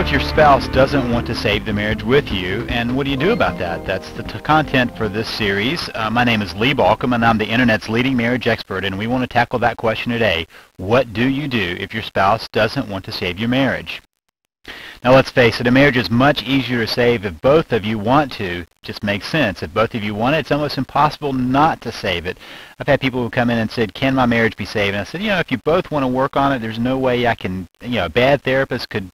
if your spouse doesn't want to save the marriage with you, and what do you do about that? That's the content for this series. My name is Lee Balcom, and I'm the Internet's leading marriage expert, and we want to tackle that question today. What do you do if your spouse doesn't want to save your marriage? Now let's face it, a marriage is much easier to save if both of you want to. It just makes sense. If both of you want it, it's almost impossible not to save it. I've had people who come in and said, can my marriage be saved? And I said, if you both want to work on it, there's no way I can, a bad therapist could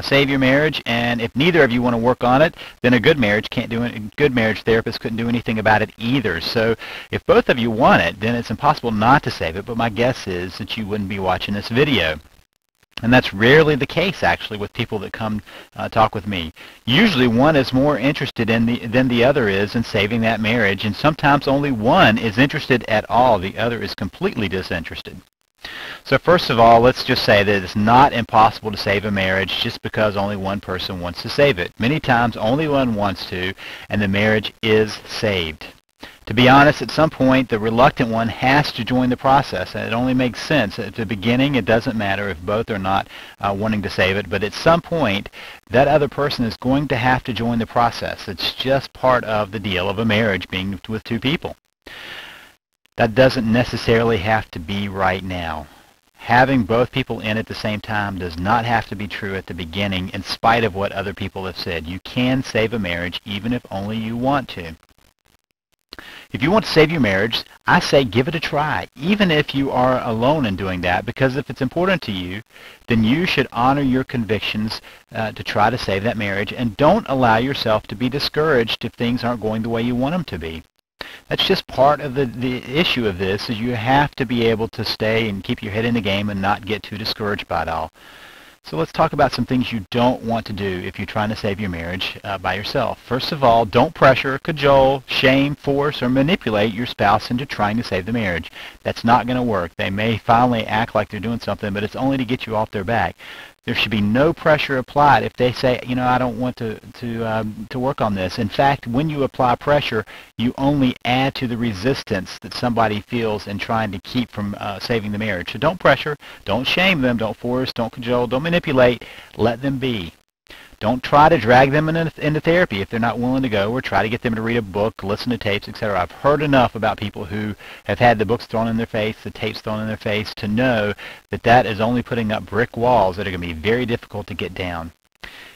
save your marriage. And if neither of you want to work on it, then a good marriage can't do it. A good marriage therapist couldn't do anything about it either. So if both of you want it, then it's impossible not to save it. But my guess is that you wouldn't be watching this video. And that's rarely the case, actually, with people that come talk with me. Usually one is more interested than the other is in saving that marriage, and sometimes only one is interested at all. The other is completely disinterested. So first of all, let's just say that it's not impossible to save a marriage just because only one person wants to save it. Many times only one wants to, and the marriage is saved. To be honest, at some point, the reluctant one has to join the process, and it only makes sense. At the beginning, it doesn't matter if both are not wanting to save it, but at some point, that other person is going to have to join the process. It's just part of the deal of a marriage being with two people. That doesn't necessarily have to be right now. Having both people in at the same time does not have to be true at the beginning, in spite of what other people have said. You can save a marriage even if only you want to. If you want to save your marriage, I say give it a try, even if you are alone in doing that, because if it's important to you, then you should honor your convictions to try to save that marriage, and don't allow yourself to be discouraged if things aren't going the way you want them to be. That's just part of the issue of this, is you have to be able to stay and keep your head in the game and not get too discouraged by it all. So let's talk about some things you don't want to do if you're trying to save your marriage by yourself. First of all, don't pressure, cajole, shame, force, or manipulate your spouse into trying to save the marriage. That's not going to work. They may finally act like they're doing something, but it's only to get you off their back. There should be no pressure applied if they say, I don't want to work on this. In fact, when you apply pressure, you only add to the resistance that somebody feels in trying to keep from saving the marriage. So don't pressure, don't shame them, don't force, don't cajole, don't manipulate. Let them be. Don't try to drag them into therapy if they're not willing to go, or try to get them to read a book, listen to tapes, etc. I've heard enough about people who have had the books thrown in their face, the tapes thrown in their face, to know that that is only putting up brick walls that are going to be very difficult to get down.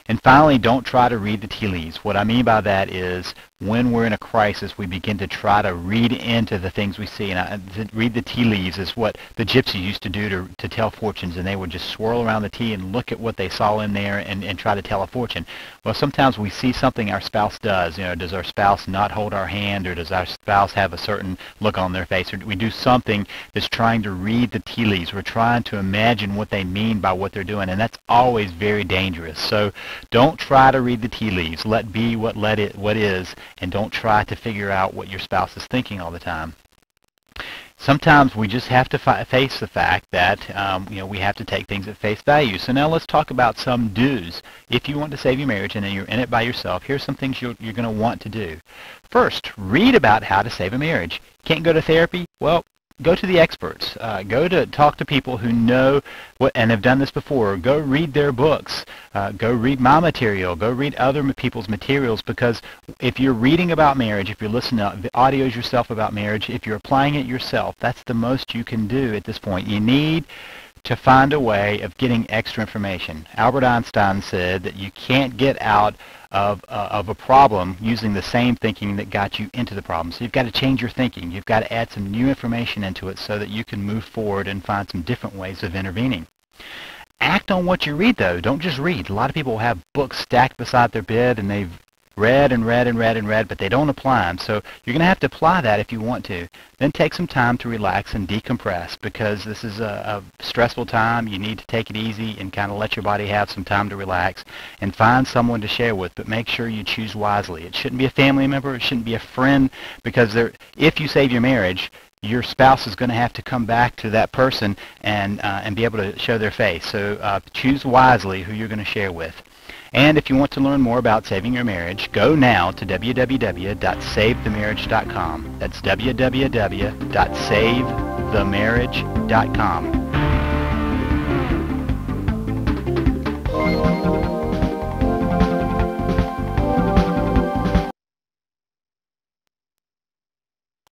And finally, don't try to read the tea leaves. What I mean by that is when we're in a crisis, we begin to try to read into the things we see. And read the tea leaves is what the gypsies used to do to tell fortunes, and they would just swirl around the tea and look at what they saw in there and try to tell a fortune. Well, sometimes we see something our spouse does. Does our spouse not hold our hand, or does our spouse have a certain look on their face, or we do something that's trying to read the tea leaves. We're trying to imagine what they mean by what they're doing, and that's always very dangerous. So don't try to read the tea leaves. Let be what is, and don't try to figure out what your spouse is thinking all the time. Sometimes we just have to face the fact that we have to take things at face value. So now let's talk about some do's. If you want to save your marriage and you're in it by yourself, here's some things you're going to want to do. First, read about how to save a marriage. Can't go to therapy? Well, go to the experts. Go to talk to people who know what and have done this before. Go read their books. Go read my material. Go read other people's materials, because if you're reading about marriage, if you're listening to the audios yourself about marriage, if you're applying it yourself, that's the most you can do at this point. You need to find a way of getting extra information. Albert Einstein said that you can't get out of a problem using the same thinking that got you into the problem. So you've got to change your thinking. You've got to add some new information into it so that you can move forward and find some different ways of intervening. Act on what you read, though. Don't just read. A lot of people have books stacked beside their bed, and they've read and read and read and read, but they don't apply them. So you're going to have to apply that if you want to. Then take some time to relax and decompress, because this is a stressful time. You need to take it easy and kind of let your body have some time to relax, and find someone to share with, but make sure you choose wisely. It shouldn't be a family member. It shouldn't be a friend, because if you save your marriage, your spouse is going to have to come back to that person and be able to show their face. So choose wisely who you're going to share with. And if you want to learn more about saving your marriage, go now to www.savethemarriage.com. That's www.savethemarriage.com.